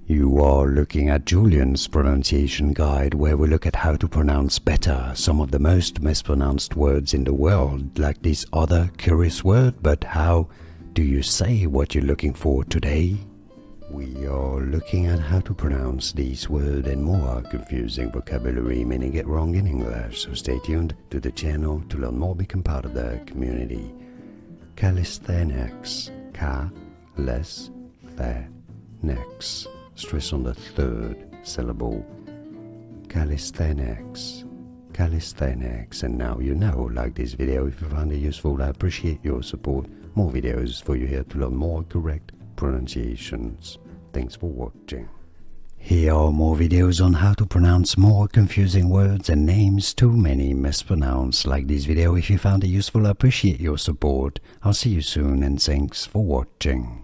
You are looking at Julian's pronunciation guide, where we look at how to pronounce better some of the most mispronounced words in the world, like this other curious word. But how do you say what you're looking for today? We are looking at how to pronounce these words and more confusing vocabulary, meaning it wrong in English. So stay tuned to the channel to learn more, become part of the community. Calisthenics. Calisthenics. Stress on the third syllable. Calisthenics. Calisthenics. And now you know. Like this video if you found it useful. I appreciate your support. More videos for you here to learn more correct pronunciations. Thanks for watching. Here are more videos on how to pronounce more confusing words and names too many mispronounced. Like this video if you found it useful. I appreciate your support. I'll see you soon and thanks for watching.